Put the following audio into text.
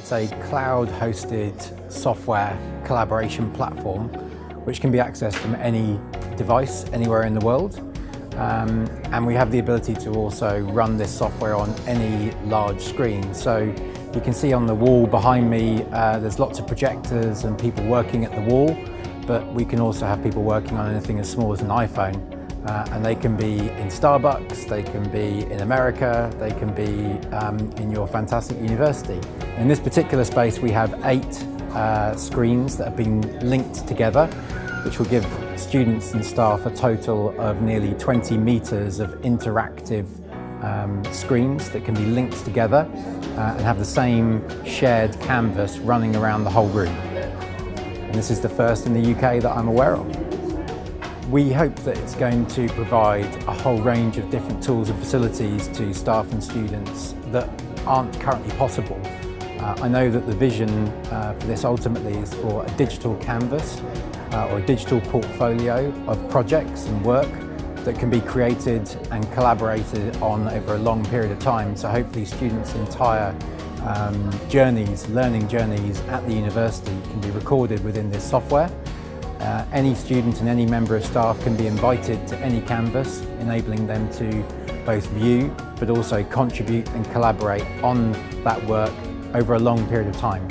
It's a cloud-hosted software collaboration platform which can be accessed from any device anywhere in the world. And we have the ability to also run this software on any large screen. So you can see on the wall behind me, there's lots of projectors and people working at the wall, but we can also have people working on anything as small as an iPhone. And they can be in Starbucks, they can be in America, they can be in your fantastic university. In this particular space, we have 8 screens that have been linked together, which will give students and staff a total of nearly 20 meters of interactive screens that can be linked together and have the same shared canvas running around the whole room. And this is the first in the UK that I'm aware of. We hope that it's going to provide a whole range of different tools and facilities to staff and students that aren't currently possible. I know that the vision for this ultimately is for a digital canvas or a digital portfolio of projects and work that can be created and collaborated on over a long period of time. So hopefully students' entire learning journeys at the university can be recorded within this software. Any student and any member of staff can be invited to any canvas, enabling them to both view but also contribute and collaborate on that work over a long period of time.